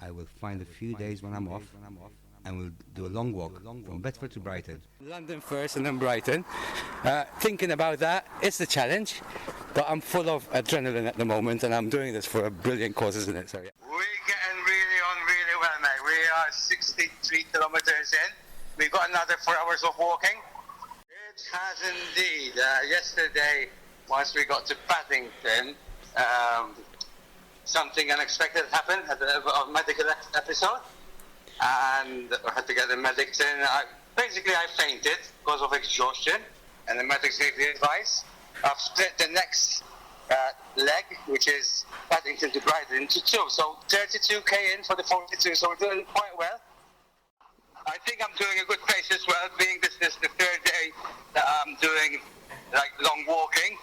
I will find a few days when I'm off and we'll do a long walk from Bedford to Brighton. London first and then Brighton. Thinking about that, it's a challenge, but I'm full of adrenaline at the moment and I'm doing this for a brilliant cause, isn't it? So, yeah. We're getting really well, mate. We are 63 kilometers in. We've got another 4 hours of walking. It has indeed. Yesterday, once we got to Paddington, something unexpected happened at a medical episode, and I had to get the medics in. I fainted because of exhaustion, and the medics gave the advice. I've split the next leg, which is Paddington to Brighton, into two, so 32k in for the 42, so we're doing quite well. I think I'm doing a good pace as well, being this is the third day that I'm doing like long walking.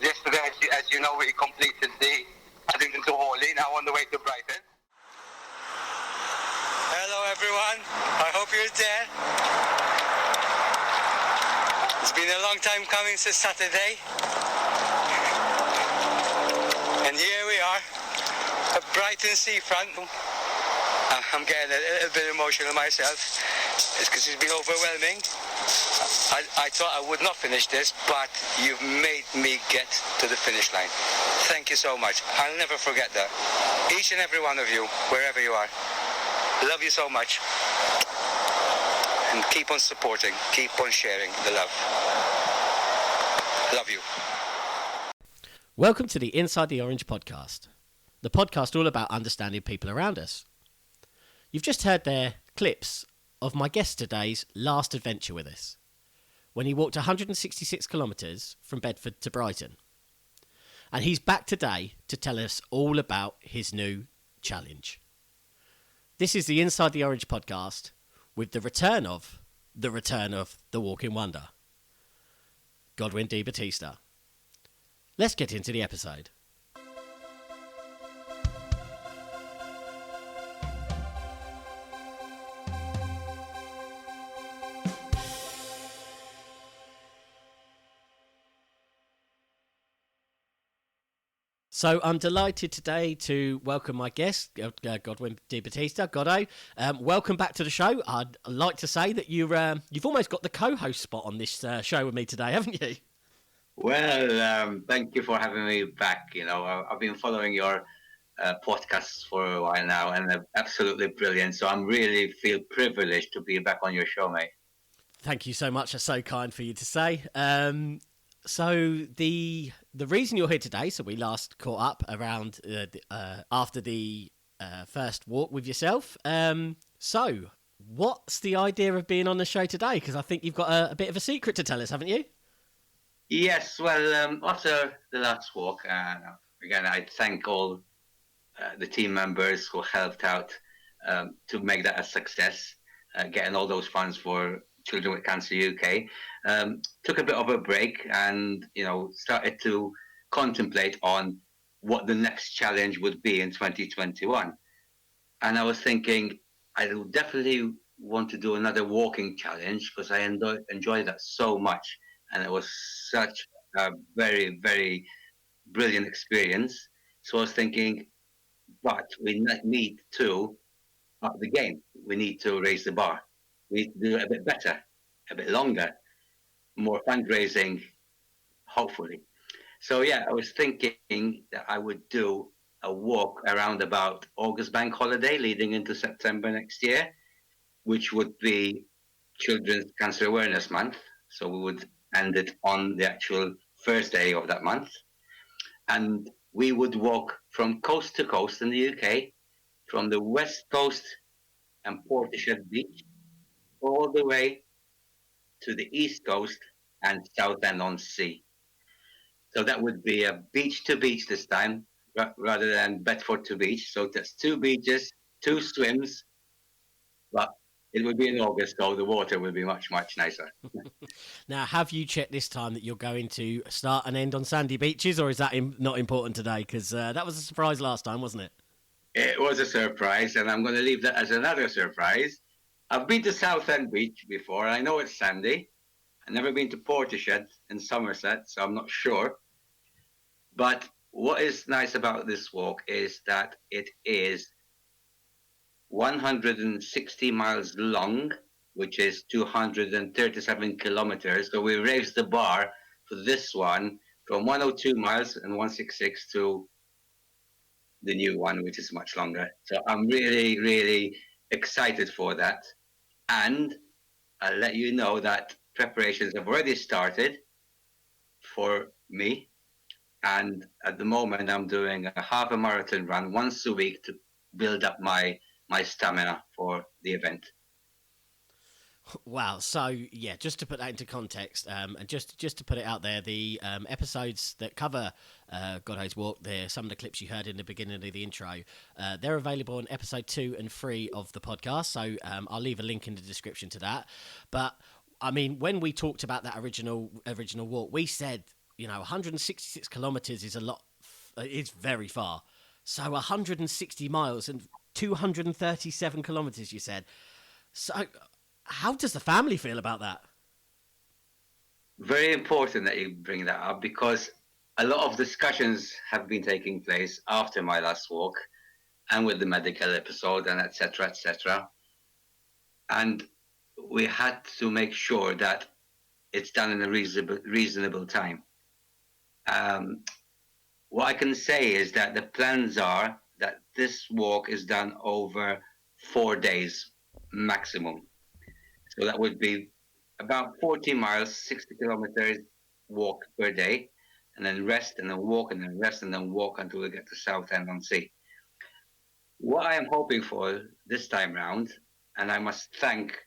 Yesterday, as you know, we completed the Paddington to Hawley, now on the way to Brighton. Hello everyone, I hope you're there. It's been a long time coming since Saturday. And here we are, at Brighton seafront. I'm getting a little bit emotional myself. It's because it's been overwhelming. I thought I would not finish this, but you've made me get to the finish line. Thank you so much. I'll never forget that. Each and every one of you, wherever you are. Love you so much. And keep on supporting, keep on sharing the love. Love you. Welcome to the Inside the Orange podcast, the podcast all about understanding people around us. You've just heard there clips of my guest today's last adventure with us, when he walked 166 kilometres from Bedford to Brighton. And he's back today to tell us all about his new challenge. This is the Inside the Orange podcast with the return of the Walking Wonder, Godwin DeBattista. Let's get into the episode. So I'm delighted today to welcome my guest, Godwin DeBattista. Goddo, welcome back to the show. I'd like to say that you've almost got the co-host spot on this show with me today, haven't you? Well, thank you for having me back. You know, I've been following your podcasts for a while now, and they're absolutely brilliant. So I'm really feel privileged to be back on your show, mate. Thank you so much. That's so kind for you to say. So the reason you're here today, so we last caught up around after the first walk with yourself. So what's the idea of being on the show today? Because I think you've got a bit of a secret to tell us, haven't you? Yes, well, after the last walk, again, I thank all the team members who helped out to make that a success, getting all those funds for Children with Cancer UK. Took a bit of a break and, started to contemplate on what the next challenge would be in 2021. And I was thinking, I would definitely want to do another walking challenge because I enjoy that so much. And it was such a very, very brilliant experience. So I was thinking, but we need to up the game. We need to raise the bar. We need to do it a bit better, a bit longer, more fundraising, hopefully. So yeah, I was thinking that I would do a walk around about August bank holiday leading into September next year, which would be Children's Cancer Awareness Month. So we would end it on the actual first day of that month. And we would walk from coast to coast in the UK, from the west coast and Portishead Beach, all the way to the east coast and Southend-on-Sea. So that would be a beach to beach this time, rather than Bedford to beach. So that's 2 beaches, 2 swims, but it would be in August, so the water will be much, much nicer. Now, have you checked this time that you're going to start and end on sandy beaches, or is that not important today? Because that was a surprise last time, wasn't it? It was a surprise, and I'm going to leave that as another surprise. I've been to Southend Beach before. I know it's sandy. I've never been to Portishead in Somerset, so I'm not sure. But what is nice about this walk is that it is 160 miles long, which is 237 kilometers. So we raised the bar for this one from 102 miles and 166 to the new one, which is much longer. So I'm really, really excited for that. And I'll let you know that preparations have already started for me. And at the moment, I'm doing a half a marathon run once a week to build up my stamina for the event. Wow. So yeah, just to put that into context, and just to put it out there, the episodes that cover Goddo's walk, some of the clips you heard in the beginning of the intro, they're available on episode 2 and 3 of the podcast. So I'll leave a link in the description to that. But I mean, when we talked about that original walk, we said 166 kilometers is a lot. It's very far. So 160 miles and 237 kilometers, you said. So how does the family feel about that? Very important that you bring that up, because a lot of discussions have been taking place after my last walk and with the medical episode and etc. etc. And we had to make sure that it's done in a reasonable time. What I can say is that the plans are that this walk is done over 4 days maximum. So that would be about 40 miles, 60 kilometers walk per day, and then rest, and then walk, and then rest, and then walk until we get to Southend-on-Sea. What I am hoping for this time round, and I must thank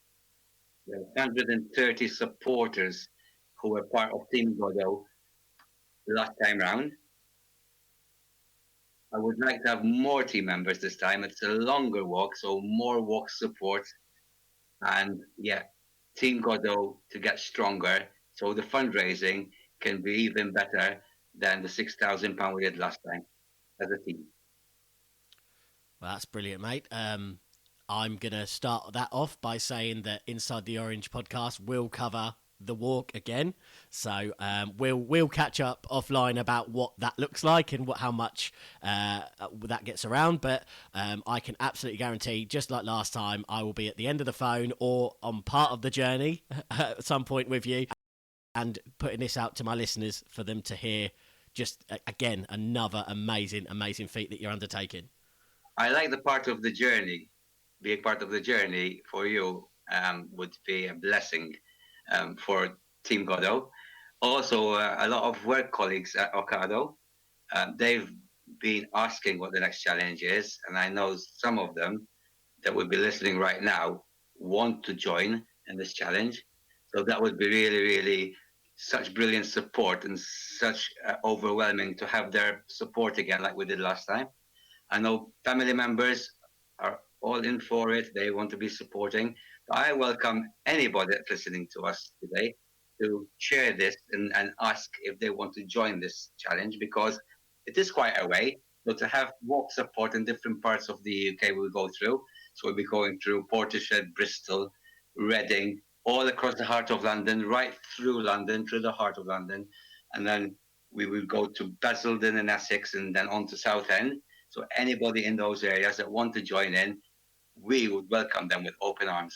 the 130 supporters who were part of Team Goddo last time round. I would like to have more team members this time. It's a longer walk, so more walk support. And yeah, Team Goddo to get stronger, so the fundraising can be even better than the £6,000 we did last time as a team. Well, that's brilliant, mate. I'm going to start that off by saying that Inside the Orange podcast will cover the walk again. So we'll catch up offline about what that looks like and how much that gets around. But I can absolutely guarantee, just like last time, I will be at the end of the phone or on part of the journey at some point with you, and putting this out to my listeners for them to hear. Just again, another amazing feat that you're undertaking. I like the part of the journey. Being part of the journey for you would be a blessing for Team Goddo. Also, a lot of work colleagues at Ocado, they've been asking what the next challenge is, and I know some of them that would be listening right now want to join in this challenge. So that would be really, really such brilliant support, and such overwhelming to have their support again like we did last time. I know family members are all in for it. They want to be supporting. I welcome anybody that's listening to us today to share this and ask if they want to join this challenge, because it is quite a way. So to have walk support in different parts of the UK we'll go through. So we'll be going through Portishead, Bristol, Reading, all across the heart of London, right through London, through the heart of London. And then we will go to Basildon and Essex, and then on to Southend. So anybody in those areas that want to join in, we would welcome them with open arms.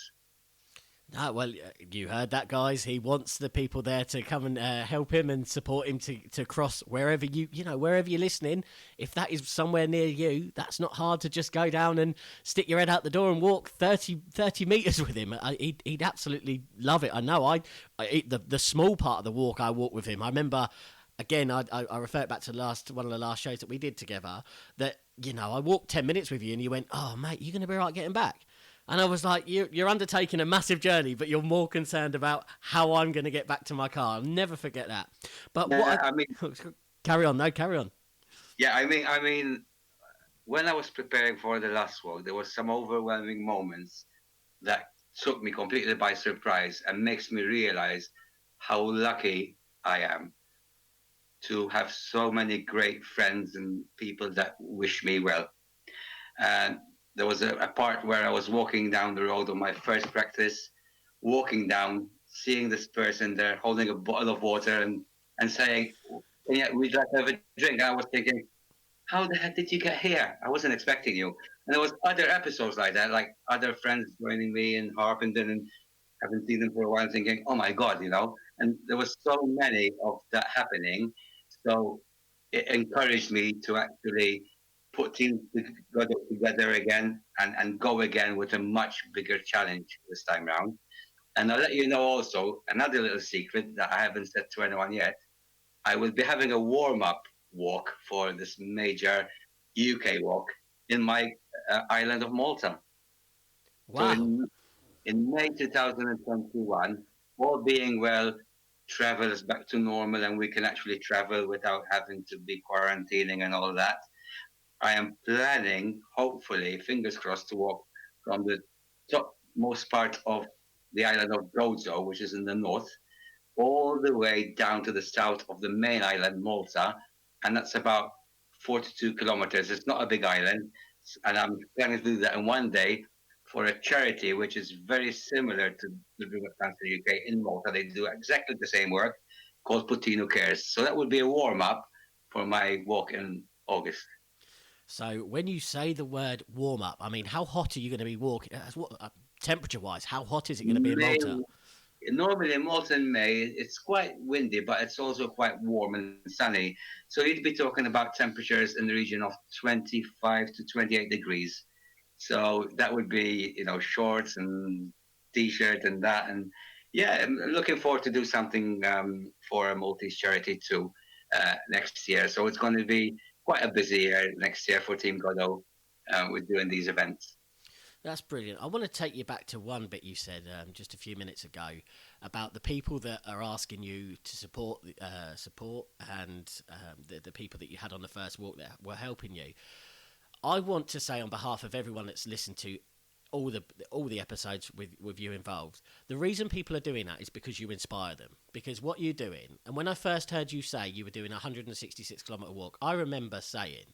Well, you heard that, guys. He wants the people there to come and help him and support him to cross wherever wherever you're listening. If that is somewhere near you, that's not hard to just go down and stick your head out the door and walk 30 meters with him. He'd absolutely love it. I know. The small part of the walk I walked with him. I remember. Again, I refer back to one of the last shows that we did together, that, I walked 10 minutes with you and you went, "Oh, mate, you're going to be all right getting back." And I was like, you're undertaking a massive journey, but you're more concerned about how I'm going to get back to my car. I'll never forget that. But carry on. No, carry on. Yeah, I mean, when I was preparing for the last walk, there were some overwhelming moments that took me completely by surprise and makes me realize how lucky I am to have so many great friends and people that wish me well. And there was a part where I was walking down the road on my first practice, walking down, seeing this person there holding a bottle of water and saying, "Yeah, we'd like to have a drink." And I was thinking, how the heck did you get here? I wasn't expecting you. And there was other episodes like that, like other friends joining me in Harpenden and haven't seen them for a while, thinking, "Oh my God," you know. And there was so many of that happening, so it encouraged me to actually put teams together again and go again with a much bigger challenge this time round. And I'll let you know also another little secret that I haven't said to anyone yet. I will be having a warm up walk for this major UK walk in my island of Malta. So Wow. in May 2021, all being well, travel is back to normal and we can actually travel without having to be quarantining and all that. I am planning, hopefully, fingers crossed, to walk from the topmost part of the island of Goddo, which is in the north, all the way down to the south of the main island, Malta, and that's about 42 kilometers. It's not a big island, and I'm planning to do that in one day for a charity which is very similar to the River Cancer UK in Malta. They do exactly the same work, called Puttinu Cares. So that would be a warm up for my walk in August. So when you say the word warm up, I mean, how hot are you going to be walking? Temperature wise, how hot is it going to be in May, Malta? normally in Malta in May, it's quite windy, but it's also quite warm and sunny. So you'd be talking about temperatures in the region of 25 to 28 degrees. So that would be, shorts and t-shirt and that. And yeah, I'm looking forward to do something for a Maltese charity too next year. So it's going to be quite a busy year next year for Team Goddo with doing these events. That's brilliant. I want to take you back to one bit you said just a few minutes ago about the people that are asking you to support, and the people that you had on the first walk that were helping you. I want to say on behalf of everyone that's listened to all the episodes with you involved, the reason people are doing that is because you inspire them. Because what you're doing, and when I first heard you say you were doing a 166-kilometre walk, I remember saying,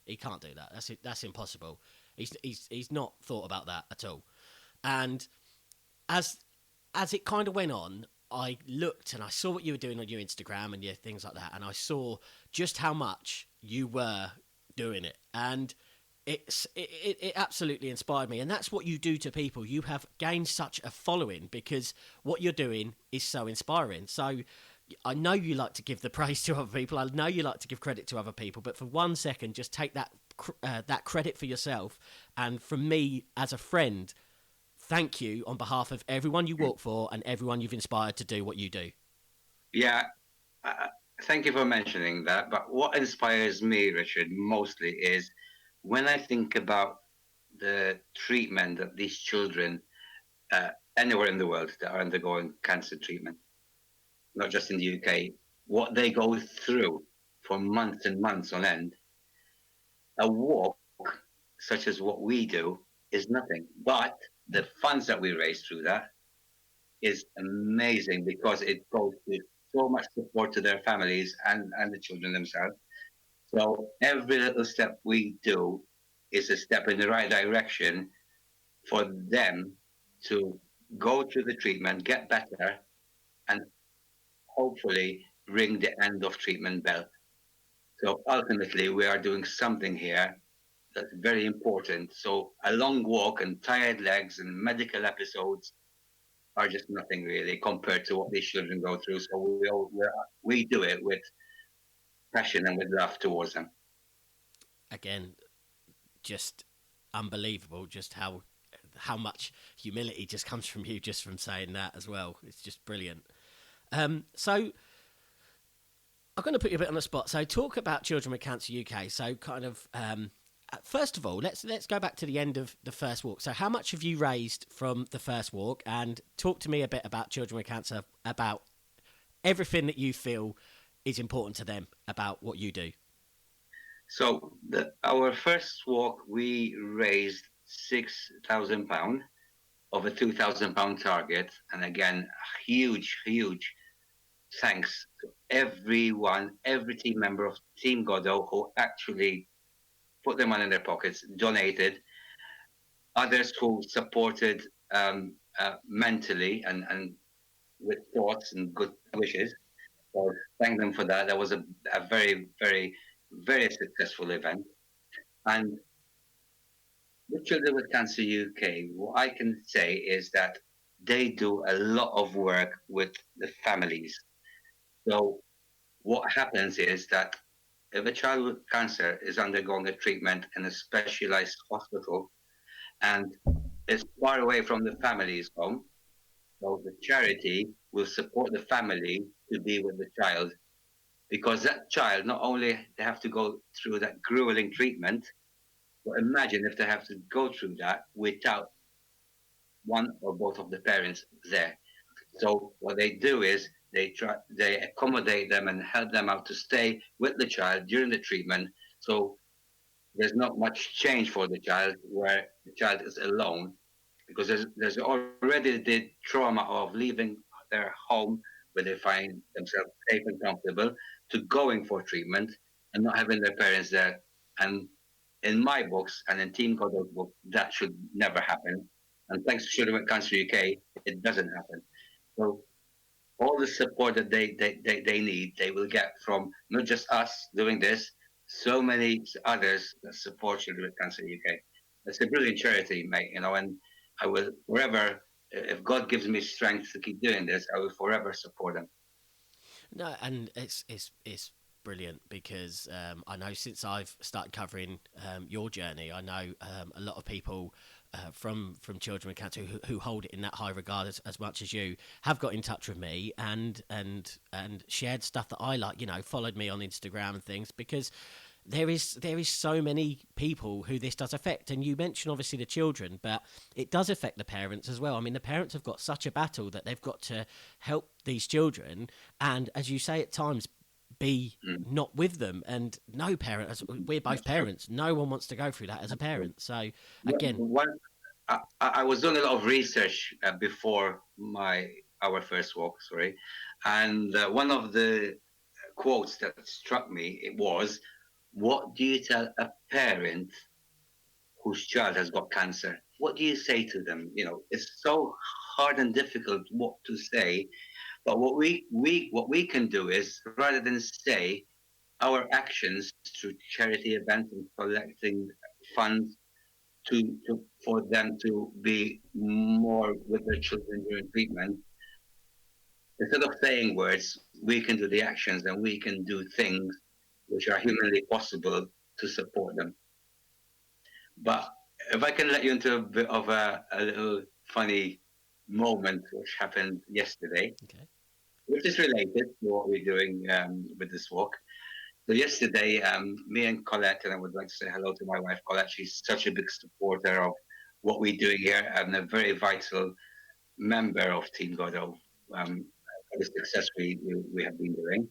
he can't do that. That's impossible. He's not thought about that at all. And as it kind of went on, I looked and I saw what you were doing on your Instagram and your things like that, and I saw just how much you were doing it, and it absolutely inspired me. And that's what you do to people. You have gained such a following because what you're doing is so inspiring. So I know you like to give the praise to other people. I know you like to give credit to other people, but for 1 second, just take that credit for yourself. And from me as a friend, thank you on behalf of everyone you work for and everyone you've inspired to do what you do. Yeah, thank you for mentioning that. But what inspires me, Richard, mostly is when I think about the treatment that these children anywhere in the world that are undergoing cancer treatment, not just in the UK, what they go through for months and months on end. A walk such as what we do is nothing, but the funds that we raise through that is amazing because it goes to so much support to their families and the children themselves. So every little step we do is a step in the right direction for them to go through the treatment, get better, and hopefully ring the end of treatment bell. So ultimately, we are doing something here that's very important. So a long walk and tired legs and medical episodes are just nothing really compared to what these children go through. So we do it with passion and with love towards them. Again, just unbelievable just how much humility just comes from you just from saying that as well. It's just brilliant. So I'm going to put you a bit on the spot. So talk about Children with Cancer UK. So kind of first of all, let's go back to the end of the first walk. So how much have you raised from the first walk? And talk to me a bit about Children with Cancer, about everything that you feel is important to them about what you do. So our first walk, we raised £6,000 of a £2,000 target. And again, huge thanks to everyone, every team member of Team Goddo who actually put their money in their pockets, donated, others who supported mentally and with thoughts and good wishes. So thank them for that. That was a very, very very successful event. And with Children with Cancer UK, what I can say is that they do a lot of work with the families. So what happens is that if a child with cancer is undergoing a treatment in a specialized hospital and is far away from the family's home, so the charity will support the family to be with the child, because that child not only they have to go through that grueling treatment, but imagine if they have to go through that without one or both of the parents there. So what they do is they accommodate them and help them out to stay with the child during the treatment. So there's not much change for the child where the child is alone, because there's already the trauma of leaving their home where they find themselves safe and comfortable to going for treatment and not having their parents there. And in my books and in Team Goddo's book, that should never happen. And thanks to Children with Cancer UK, it doesn't happen. So all the support that they need, they will get from not just us doing this, so many others that support Children with Cancer UK. It's a brilliant charity, mate, and I will forever, if God gives me strength to keep doing this, I will forever support them. No, and it's brilliant because I know since I've started covering your journey, I know a lot of people from children with cancer who hold it in that high regard as much as you have got in touch with me and shared stuff that I like, followed me on Instagram and things, because there is so many people who this does affect. And you mentioned obviously the children, but it does affect the parents as well. I mean, the parents have got such a battle that they've got to help these children, and as you say, at times be not with them. And no parent, as we're both parents, no one wants to go through that as a parent. So again, I was doing a lot of research before our first walk, sorry, and one of the quotes that struck me, it was, "What do you tell a parent whose child has got cancer? What do you say to them?" It's so hard and difficult what to say. But what we can do is, rather than say, our actions through charity events and collecting funds for them to be more with their children during treatment, instead of saying words, we can do the actions, and we can do things which are humanly possible to support them. But if I can let you into a bit of a little funny moment which happened yesterday, okay. which is related to what we're doing with this walk. So yesterday, me and Colette, and I would like to say hello to my wife, Colette. She's such a big supporter of what we're doing here and a very vital member of Team Goddo for the success we have been doing.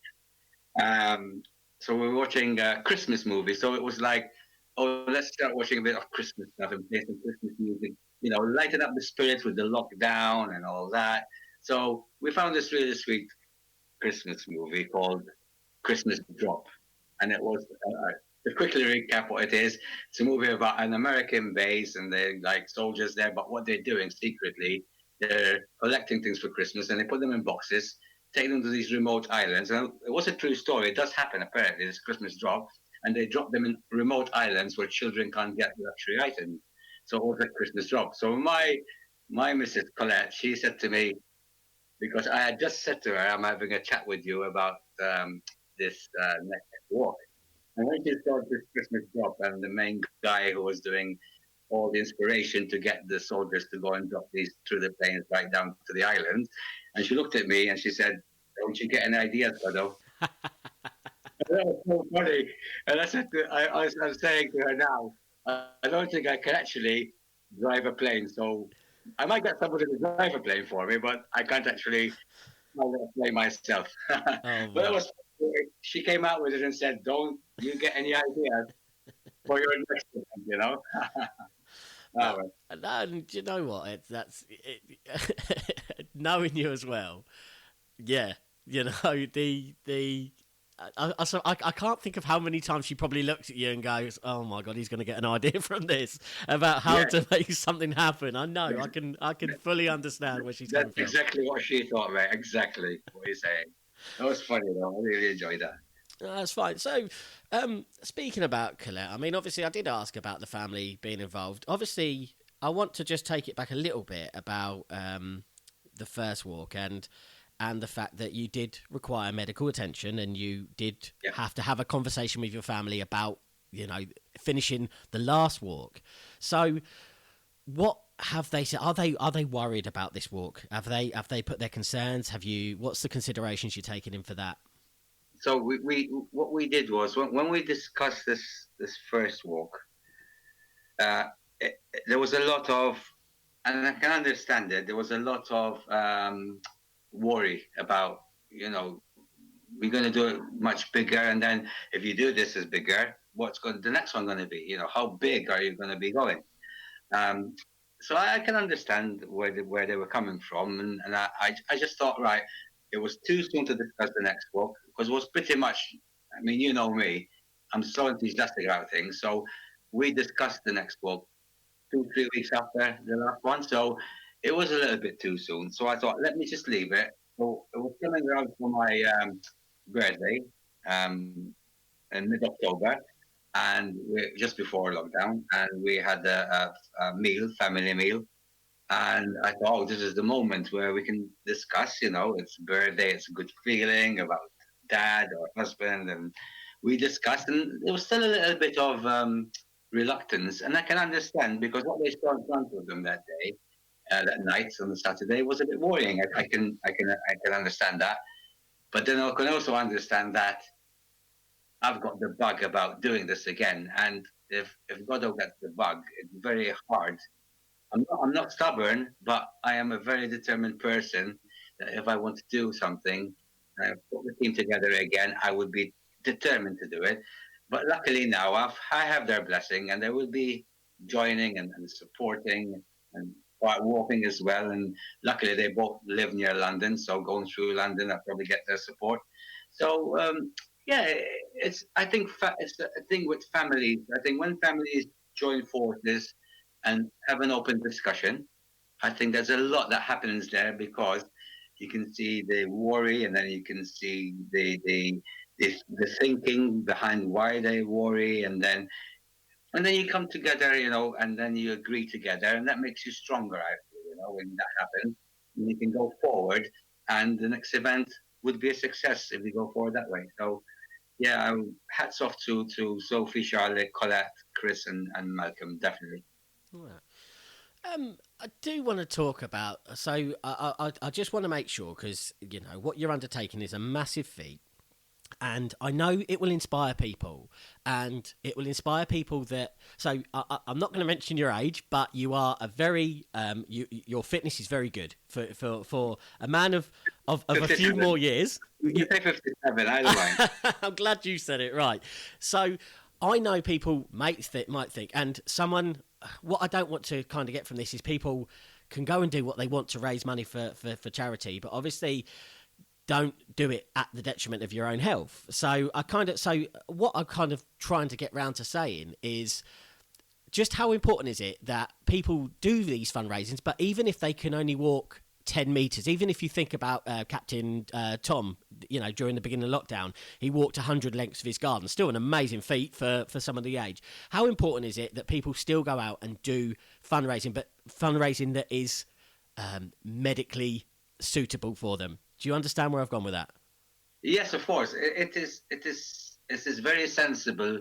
So we're watching a Christmas movie. So it was like, oh, let's start watching a bit of Christmas stuff and play some Christmas music, lighten up the spirits with the lockdown and all that. So we found this really sweet Christmas movie called Christmas Drop. And it was, to quickly recap what it is, it's a movie about an American base and they're like soldiers there, but what they're doing secretly, they're collecting things for Christmas and they put them in boxes, take them to these remote islands. And it was a true story. It does happen, apparently, this Christmas drop. And they drop them in remote islands where children can't get luxury items. So it was a Christmas drop. So my Mrs. Colette, she said to me, because I had just said to her, I'm having a chat with you about this next walk. And when she saw this Christmas drop and the main guy who was doing all the inspiration to get the soldiers to go and drop these through the planes right down to the island, and she looked at me and she said, "Don't you get any ideas, Goddo?" That was so funny. And I said, I was saying to her now, I don't think I can actually drive a plane. So I might get somebody to drive a plane for me, but I can't actually fly a plane myself. But that was, she came out with it and said, "Don't you get any ideas for your next one, Oh, And you know what? Knowing you as well. Yeah, I can't think of how many times she probably looks at you and goes, "Oh my God, he's going to get an idea from this about how to make something happen." I know, I can fully understand where she's coming from. That's exactly what she thought, right? Exactly what you're saying. That was funny though. I really enjoyed that. That's fine. So, speaking about Colette, I mean, obviously, I did ask about the family being involved. Obviously, I want to just take it back a little bit about the first walk and the fact that you did require medical attention and you did have to have a conversation with your family about, finishing the last walk. So, what have they said? Are they worried about this walk? Have they put their concerns? What's the considerations you're taking in for that? So we what we did was when we discussed this first walk, there was a lot of, and I can understand it. There was a lot of worry about, we're going to do it much bigger, and then if you do this is bigger, the next one going to be? How big are you going to be going? So I can understand where they were coming from, and I just thought, right, it was too soon to discuss the next walk because it was pretty much, I mean, you know me, I'm so enthusiastic about things. So we discussed the next walk 2-3 weeks after the last one, so it was a little bit too soon. So I thought, let me just leave it. So it was coming around for my birthday in mid-October, and just before lockdown, and we had a family meal, and I thought, oh, this is the moment where we can discuss, it's birthday, it's a good feeling about dad or husband, and we discussed, and there was still a little bit of reluctance, and I can understand because what they saw in front of them that day, that night on the Saturday, was a bit worrying. I can understand that, but then I can also understand that I've got the bug about doing this again, and if Goddo gets the bug, it's very hard. I'm not stubborn, but I am a very determined person that if I want to do something and I put the team together again, I would be determined to do it. But luckily now I have their blessing, and they will be joining and supporting and walking as well. And luckily they both live near London, so going through London, I'll probably get their support. So I think it's a thing with families. I think when families join forces and have an open discussion, I think there's a lot that happens there because you can see the worry, and then you can see the thinking behind why they worry, and then you come together, and then you agree together, and that makes you stronger. I feel, when that happens, and you can go forward, and the next event would be a success if we go forward that way. So, yeah, hats off to Sophie, Charlotte, Colette, Chris, and Malcolm, definitely. I do want to talk about. So I just want to make sure, because what you're undertaking is a massive feat, and I know it will inspire people, and it will inspire people that. So I'm not going to mention your age, but you are a very your fitness is very good for a man of a few more years. You say 57, I don't mind. I'm glad you said it right. So I know people might think, and someone. What I don't want to kind of get from this is people can go and do what they want to raise money for charity, but obviously don't do it at the detriment of your own health. So what I'm kind of trying to get round to saying is just how important is it that people do these fundraisings, but even if they can only walk 10 metres, even if you think about Captain Tom, during the beginning of lockdown, he walked 100 lengths of his garden, still an amazing feat for some of the age. How important is it that people still go out and do fundraising, but fundraising that is medically suitable for them? Do you understand where I've gone with that? Yes, of course. It is very sensible,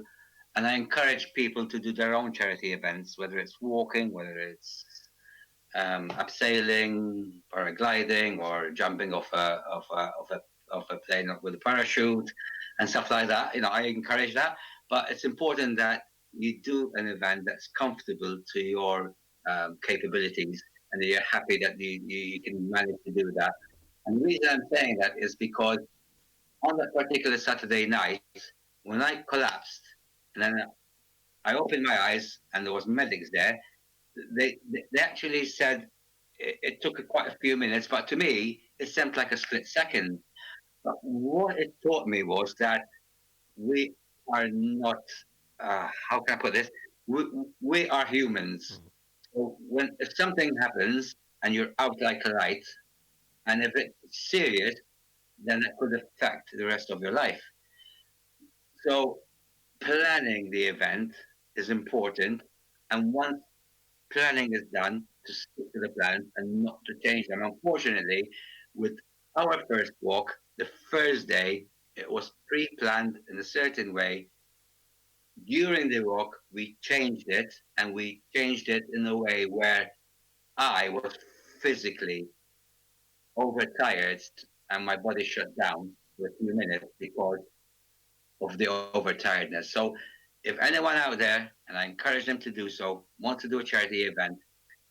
and I encourage people to do their own charity events, whether it's walking, whether it's abseiling, paragliding, or jumping off a plane with a parachute and stuff like that. I encourage that, but it's important that you do an event that's comfortable to your capabilities, and that you're happy that you can manage to do that. And the reason I'm saying that is because on that particular Saturday night, when I collapsed, and then I opened my eyes, and there was medics there. They actually said it took quite a few minutes, but to me, it seemed like a split second. But what it taught me was that we are not, how can I put this? We are humans. So if something happens and you're out like a light, and if it's serious, then it could affect the rest of your life. So planning the event is important, and once planning is done, to stick to the plans and not to change them. Unfortunately, with our first walk, the first day, it was pre-planned in a certain way. During the walk, we changed it, and we changed it in a way where I was physically overtired and my body shut down for a few minutes because of the overtiredness. So if anyone out there, and I encourage them to do so, want to do a charity event,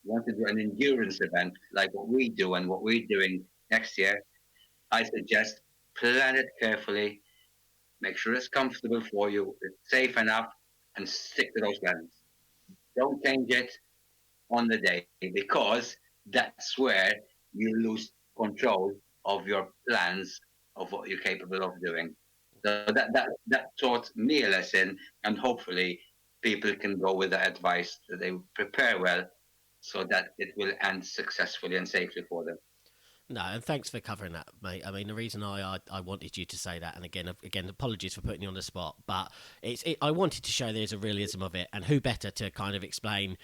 want to do an endurance event like what we do and what we're doing next year, I suggest plan it carefully, make sure it's comfortable for you, it's safe enough, and stick to those plans. Don't change it on the day because that's where you lose control of your plans of what you're capable of doing. So that taught me a lesson, and hopefully people can go with the advice that they prepare well, so that it will end successfully and safely for them. No, and thanks for covering that, mate. I mean, the reason I wanted you to say that, and again, apologies for putting you on the spot, but I wanted to show there's a realism of it, and who better to kind of explain,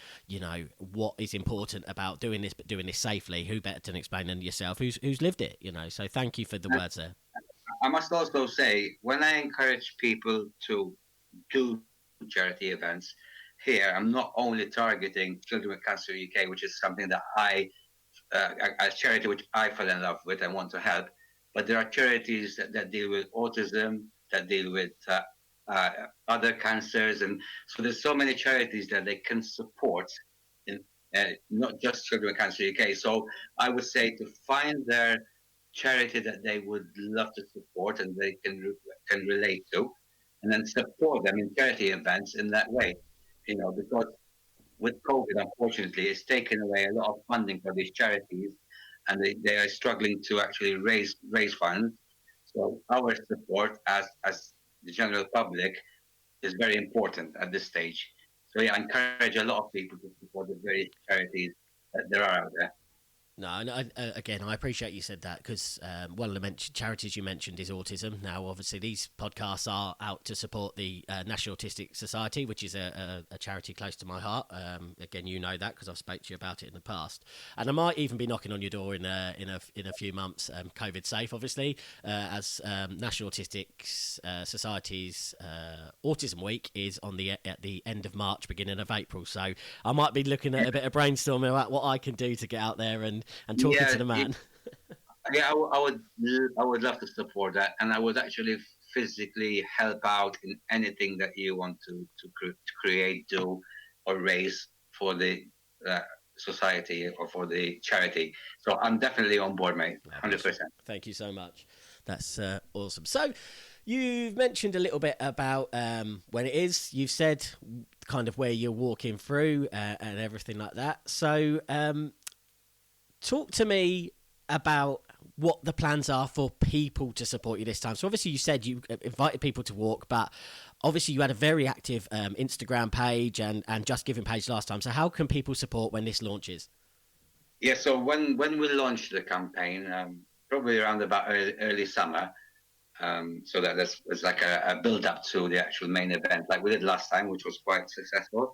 what is important about doing this, but doing this safely. Who better to explain than yourself, who's lived it, So thank you for the words there. I must also say, when I encourage people to do charity events, here I'm not only targeting Children with Cancer UK, which is something that a charity which I fell in love with and want to help, but there are charities that deal with autism, that deal with uh, other cancers, and so there's so many charities that they can support, in not just Children with Cancer UK. So I would say to find their charity that they would love to support and they can relate to, and then support them in charity events in that way. Because with COVID, unfortunately, it's taken away a lot of funding for these charities, and they are struggling to actually raise funds. So our support as the general public is very important at this stage. So yeah, I encourage a lot of people to support the various charities that there are out there. No, again, I appreciate you said that because one of the charities you mentioned is autism. Now, obviously, these podcasts are out to support the National Autistic Society, which is a charity close to my heart. Again, you know that because I've spoke to you about it in the past, and I might even be knocking on your door in a few months, COVID safe, obviously, as National Autistic Society's Autism Week is at the end of March, beginning of April. So I might be looking at a bit of brainstorming about what I can do to get out there and talking to the man. Yeah, I would love to support that, and I would actually physically help out in anything that you want to create, do, or raise for the society or for the charity. So I'm definitely on board, mate. 100%. Thank you so much. That's awesome. So you've mentioned a little bit about when it is. You've said kind of where you're walking through and everything like that. So talk to me about what the plans are for people to support you this time. So obviously you said you invited people to walk, but obviously you had a very active Instagram page and Just Giving page last time. So how can people support when this launches? Yeah, so when we launched the campaign, probably around about early summer, so that was like a build up to the actual main event, like we did last time, which was quite successful.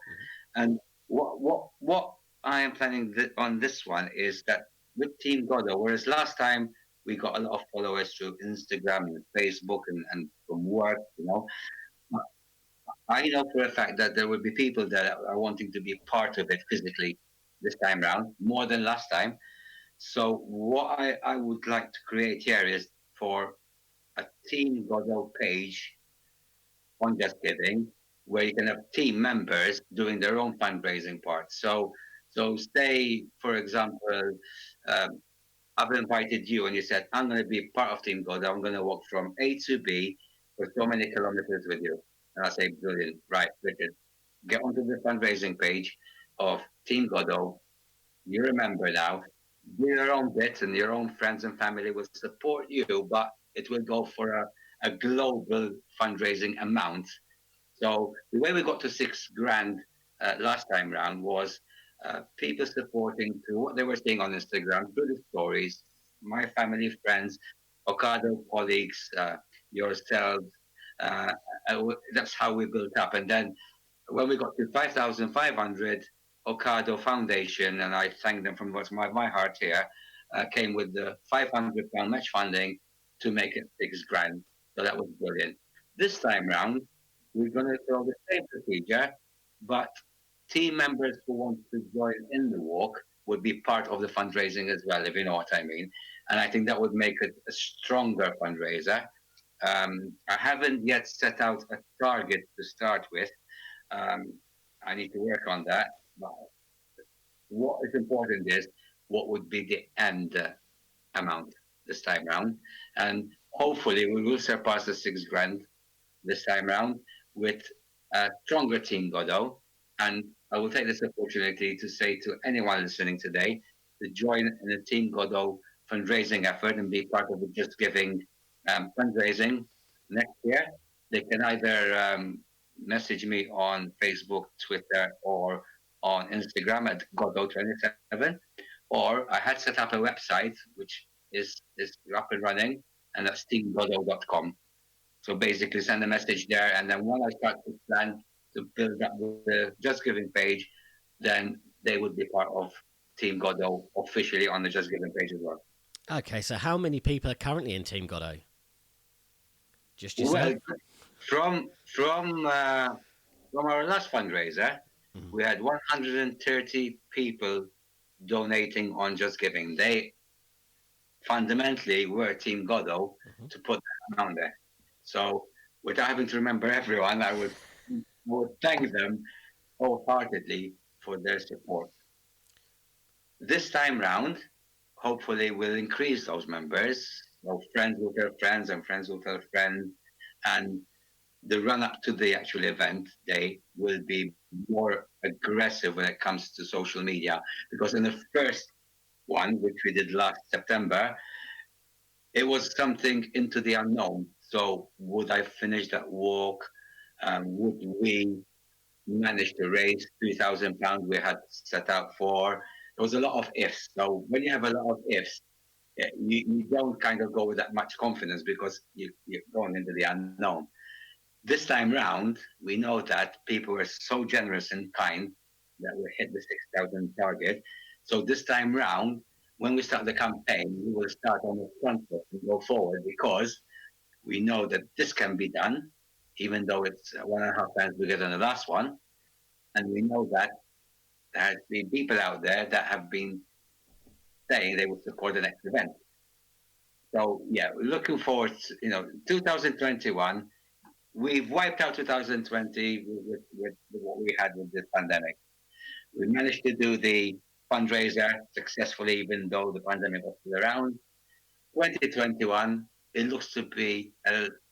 Mm-hmm. And what I am planning on this one is that with Team Goddo, whereas last time we got a lot of followers through Instagram and Facebook and from work, I know for a fact that there will be people that are wanting to be part of it physically this time round, more than last time. So what I would like to create here is for a Team Goddo page on Just Giving, where you can have team members doing their own fundraising part. So say, for example, I've invited you and you said, I'm going to be part of Team Goddo. I'm going to walk from A to B for so many kilometers with you. And I say, brilliant, right, Richard, get onto the fundraising page of Team Goddo. You remember now, do your own bits and your own friends and family will support you, but it will go for a global fundraising amount. So the way we got to $6,000 last time round was people supporting through what they were seeing on Instagram, through the stories, my family, friends, Goddo colleagues, yourselves, That's how we built up. And then when we got to 5,500, Ocado Foundation, and I thank them from the bottom of my heart here, came with the £500 match funding to make it 6 grand. So that was brilliant. This time round, we're going to follow the same procedure, but team members who want to join in the walk would be part of the fundraising as well, if you know what I mean. And I think that would make it a stronger fundraiser. I haven't yet set out a target to start with. I need to work on that. But what is important is what would be the end amount this time round. And hopefully we will surpass the 6 grand this time round with a stronger team, Goddo. And I will take this opportunity to say to anyone listening today to join in the Team Goddo fundraising effort and be part of the Just Giving fundraising next year. They can either message me on Facebook, Twitter, or on Instagram at Goddo27, or I had set up a website which is up and running, and that's teamgoddo.com. So basically send a message there, and then when I start to plan to build up the Just Giving page, then they would be part of Team Goddo officially on the Just Giving page as well. Okay, so how many people are currently in Team Goddo? Just yourself? Well, from our last fundraiser, we had 130 people donating on Just Giving. They fundamentally were Team Goddo to put that amount there. So without having to remember everyone, I would thank them wholeheartedly for their support. This time round, hopefully we'll increase those members. So friends will tell friends and friends will tell friends. And the run up to the actual event day will be more aggressive when it comes to social media. Because in the first one, which we did last September, it was something into the unknown. So would I finish that walk? Would we manage to raise £3,000 we had set out for? There was a lot of ifs. So when you have a lot of ifs, you don't kind of go with that much confidence because you're going into the unknown. This time round, we know that people were so generous and kind that we hit the 6,000 target. So this time round, when we start the campaign, we will start on the front foot and go forward because we know that this can be done, even though it's 1.5 times bigger than the last one. And we know that there has been people out there that have been saying they would support the next event. So yeah, we're looking forward to, 2021, we've wiped out 2020 with what we had with this pandemic. We managed to do the fundraiser successfully, even though the pandemic was still around. 2021, it looks to be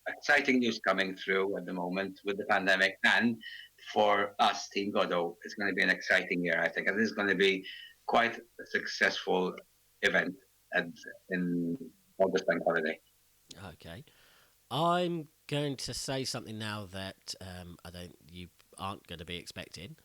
exciting news coming through at the moment with the pandemic. And for us, Team Goddo, it's going to be an exciting year, I think. And this is going to be quite a successful event in August bank holiday. Okay. I'm going to say something now that you aren't going to be expecting,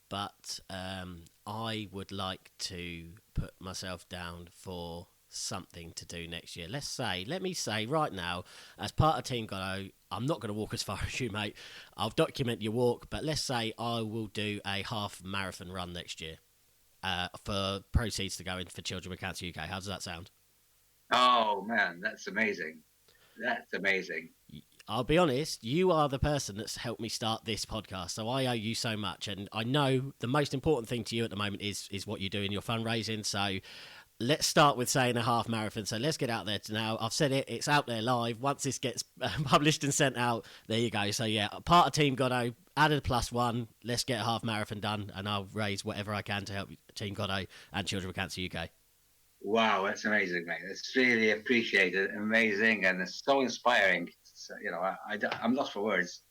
but I would like to put myself down for something to do next year. Let me say right now, as part of Team Goddo, I'm not going to walk as far as you, mate. I'll document your walk, but let's say I will do a half marathon run next year for proceeds to go in for Children with Cancer UK. How does that sound? Oh man, that's amazing. That's amazing. I'll be honest, you are the person that's helped me start this podcast, so I owe you so much. And I know the most important thing to you at the moment is what you do in your fundraising. So let's start with saying a half marathon. So let's get out there to now. I've said it, it's out there live. Once this gets published and sent out, there you go. So yeah, part of Team Goddo, added +1. Let's get a half marathon done, and I'll raise whatever I can to help Team Goddo and Children with Cancer UK. Wow, that's amazing, mate. It's really appreciated, amazing, and it's so inspiring. It's, I'm lost for words.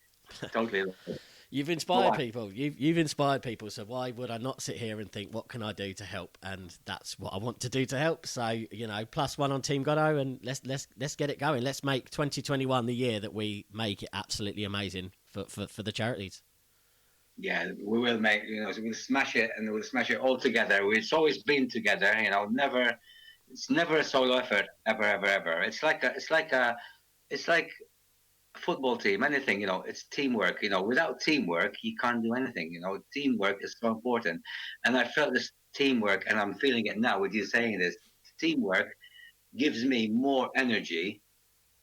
Totally. You've inspired people. You've inspired people. So why would I not sit here and think, what can I do to help? And that's what I want to do to help. So +1 on Team Goddo, and let's get it going. Let's make 2021 the year that we make it absolutely amazing for the charities. Yeah, we will make, so we'll smash it, and we'll smash it all together. It's always been together, it's never a solo effort, ever. It's like football team, anything, it's teamwork. Without teamwork, you can't do anything. Teamwork is so important. And I felt this teamwork, and I'm feeling it now with you saying this. Teamwork gives me more energy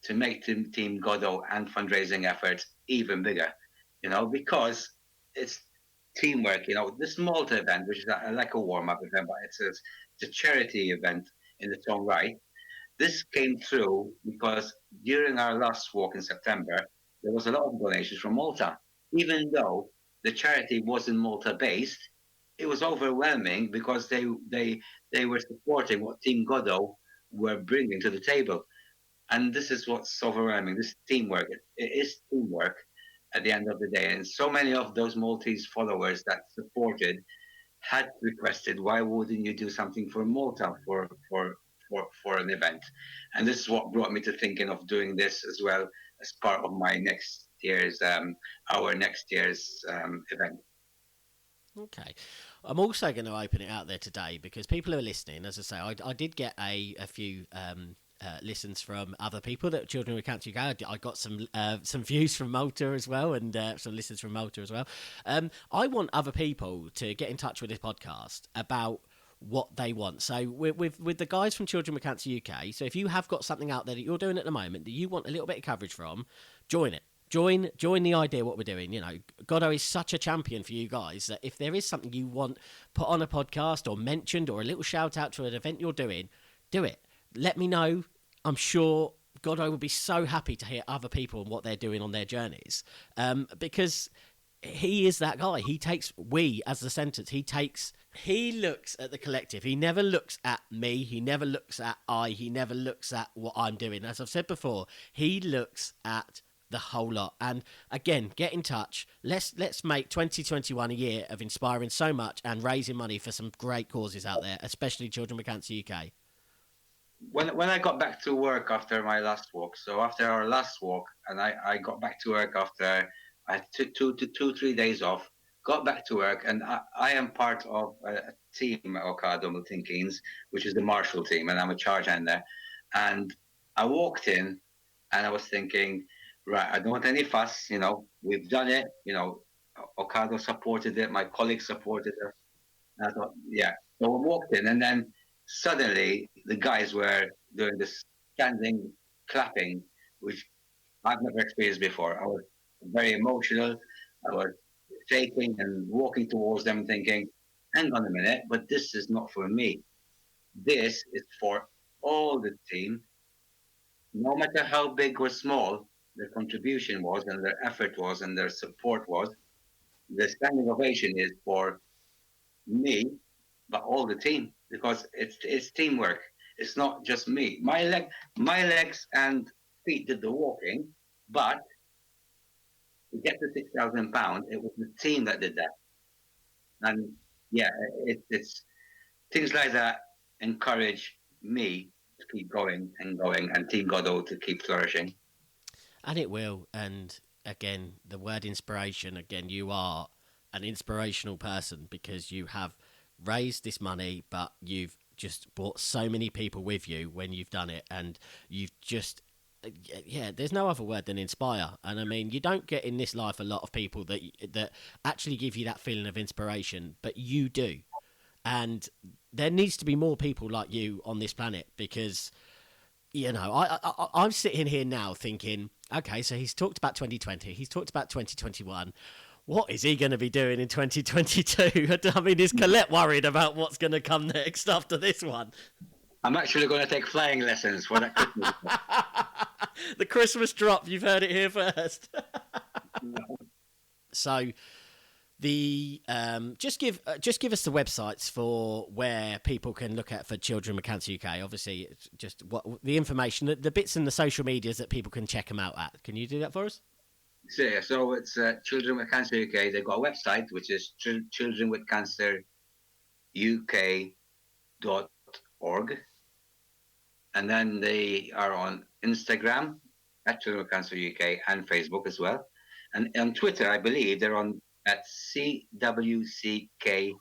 to make Team Goddo and fundraising efforts even bigger, because it's teamwork. This Malta event, which is like a warm-up event, but it's a charity event in its own right. This came through because during our last walk in September, there was a lot of donations from Malta. Even though the charity wasn't Malta-based, it was overwhelming because they were supporting what Team Goddo were bringing to the table. And this is what's overwhelming, this teamwork. It is teamwork at the end of the day. And so many of those Maltese followers that supported had requested, why wouldn't you do something for Malta for an event? And this is what brought me to thinking of doing this as well as part of my next year's, our next year's event. Okay. I'm also going to open it out there today because people who are listening, as I say, I did get a few listens from other people that Children with Cancer UK. I got some views from Malta as well, and some listens from Malta as well. I want other people to get in touch with this podcast about what they want. So with the guys from Children with Cancer UK, so if you have got something out there that you're doing at the moment that you want a little bit of coverage from, join it. Join the idea what we're doing. Goddo is such a champion for you guys that if there is something you want put on a podcast or mentioned or a little shout out to an event you're doing, do it. Let me know. I'm sure Goddo will be so happy to hear other people and what they're doing on their journeys, because he is that guy. He takes we as the sentence. He looks at the collective. He never looks at me. He never looks at I. He never looks at what I'm doing. As I've said before, he looks at the whole lot. And again, get in touch. Let's make 2021 a year of inspiring so much and raising money for some great causes out there, especially Children with Cancer UK. When I got back to work after my last walk, so after our last walk, and I got back to work after I had 3 days off, got back to work, and I am part of a team at Goddo Milton Keynes, which is the Marshall team, and I'm a charge hand there. And I walked in, and I was thinking, right, I don't want any fuss, we've done it, Goddo supported it, my colleagues supported it. And I thought, yeah. So I walked in, and then suddenly the guys were doing this standing clapping, which I've never experienced before. I was very emotional. I was shaking and walking towards them thinking, hang on a minute, but this is not for me. This is for all the team, no matter how big or small their contribution was and their effort was and their support was. The standing ovation is for me, but all the team, because it's teamwork. It's not just me. My legs and feet did the walking, but to get to £6,000, it was the team that did that. And yeah, it's things like that encourage me to keep going, and Team Goddo to keep flourishing. And it will. And again, the word inspiration, again, you are an inspirational person because you have raised this money, but you've just brought so many people with you when you've done it. And you've just, yeah, there's no other word than inspire. And I mean, you don't get in this life a lot of people that actually give you that feeling of inspiration, but you do. And there needs to be more people like you on this planet because, I'm sitting here now thinking, okay, so he's talked about 2020, he's talked about 2021. What is he going to be doing in 2022? I mean, is Colette worried about what's going to come next after this one? I'm actually going to take flying lessons for that Christmas. The Christmas drop, you've heard it here first. So, just give us the websites for where people can look at for Children with Cancer UK. Obviously, it's just what the information, the bits in the social medias that people can check them out at. Can you do that for us? So it's Children with Cancer UK. They've got a website which is childrenwithcanceruk.org, and then they are on Instagram at Children with Cancer UK and Facebook as well, and on Twitter I believe they're on at CWCK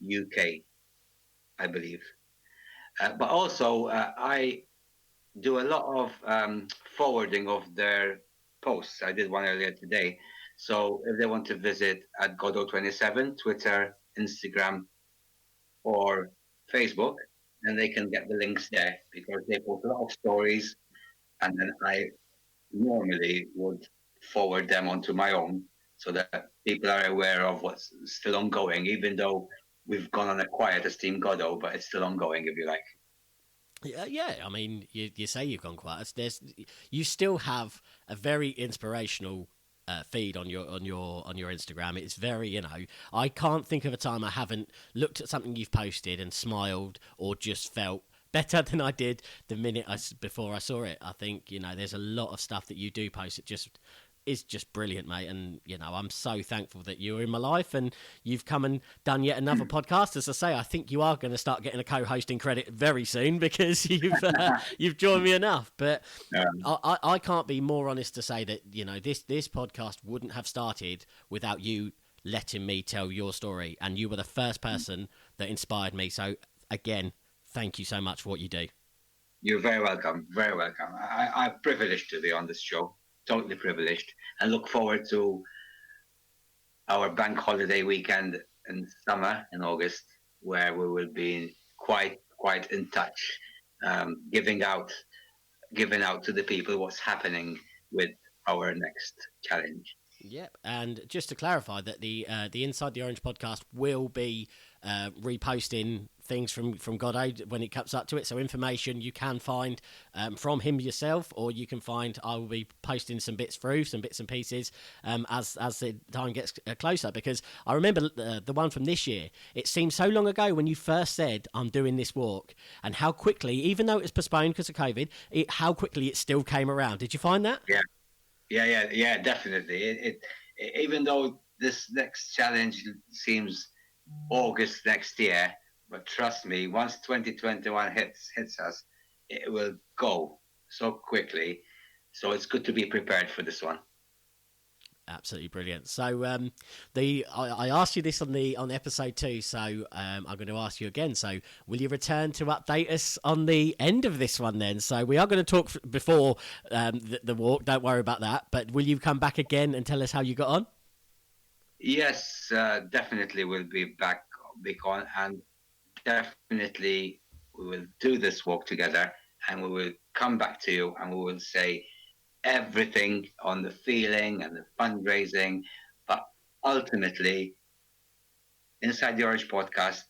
UK, I believe. But also I do a lot of forwarding of their posts. I did one earlier today. So if they want to visit at Goddo27, Twitter, Instagram, or Facebook, then they can get the links there because they post a lot of stories, and then I normally would forward them onto my own so that people are aware of what's still ongoing, even though we've gone on a quiet as Team Goddo, but it's still ongoing, if you like. Yeah. I mean, you say you've gone quiet. You still have a very inspirational feed on your Instagram. It's very, I can't think of a time I haven't looked at something you've posted and smiled or just felt better than I did the minute before I saw it. I think there's a lot of stuff that you do post that just is just brilliant, mate. And I'm so thankful that you're in my life and you've come and done yet another podcast. As I say, I think you are going to start getting a co-hosting credit very soon because you've joined me enough. But I can't be more honest to say that this podcast wouldn't have started without you letting me tell your story, and you were the first person that inspired me. So again, thank you so much for what you do. You're very welcome. Very welcome. I'm privileged to be on this show. Totally privileged, and look forward to our bank holiday weekend in summer in August, where we will be quite in touch, giving out to the people what's happening with our next challenge. Yep, and just to clarify that the Inside the Orange podcast will be reposting things from Goddo when it comes up to it. So information you can find from him yourself, or you can find I will be posting some bits and pieces as the time gets closer. Because I remember the one from this year. It seemed so long ago when you first said I'm doing this walk, and how quickly, even though it was postponed because of COVID, how quickly it still came around. Did you find that? Yeah, definitely. It even though this next challenge seems August next year, but trust me, once 2021 hits us, it will go so quickly. So it's good to be prepared for this one. Absolutely brilliant. So I asked you this on episode 2, so I'm going to ask you again. So will you return to update us on the end of this one then? So we are going to talk before the walk, don't worry about that, but will you come back again and tell us how you got on? Yes, definitely we'll be back on, and definitely we will do this walk together, and we will come back to you and we will say everything on the feeling and the fundraising. But ultimately, Inside the Orange podcast,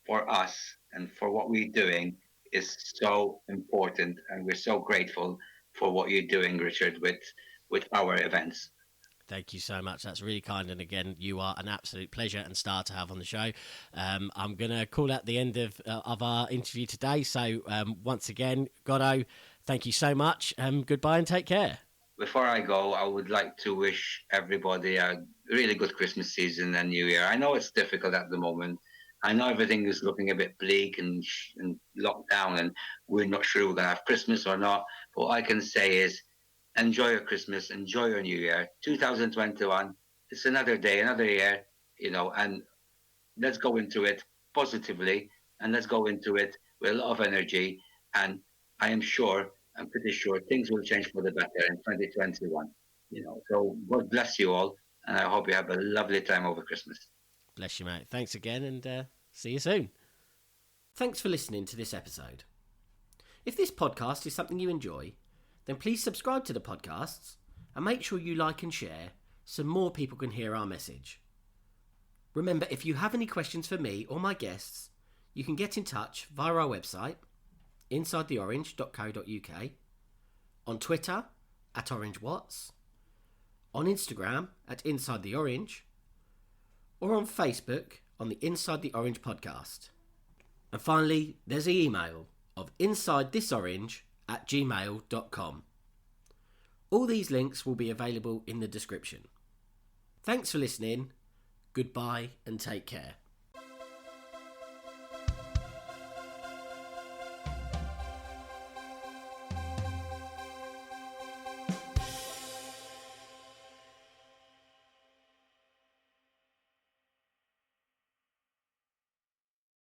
for us and for what we're doing, is so important, and we're so grateful for what you're doing, Richard, with our events. Thank you so much. That's really kind. And again, you are an absolute pleasure and star to have on the show. I'm going to call out the end of our interview today. So once again, Goddo, thank you so much. Goodbye and take care. Before I go, I would like to wish everybody a really good Christmas season and New Year. I know it's difficult at the moment. I know everything is looking a bit bleak and locked down, and we're not sure we're going to have Christmas or not. But all I can say is enjoy your Christmas, enjoy your New Year. 2021, it's another day, another year, and let's go into it positively, and let's go into it with a lot of energy. And I'm pretty sure things will change for the better in 2021. So God bless you all, and I hope you have a lovely time over Christmas. Bless you, mate. Thanks again, and see you soon. Thanks for listening to this episode. If this podcast is something you enjoy, then please subscribe to the podcasts and make sure you like and share so more people can hear our message. Remember, if you have any questions for me or my guests, you can get in touch via our website, insidetheorange.co.uk, on Twitter @OrangeWatts, on Instagram @InsideTheOrange, or on Facebook on the Inside the Orange podcast. And finally, there's the email of insidethisorange@gmail.com. All these links will be available in the description. Thanks for listening, goodbye and take care.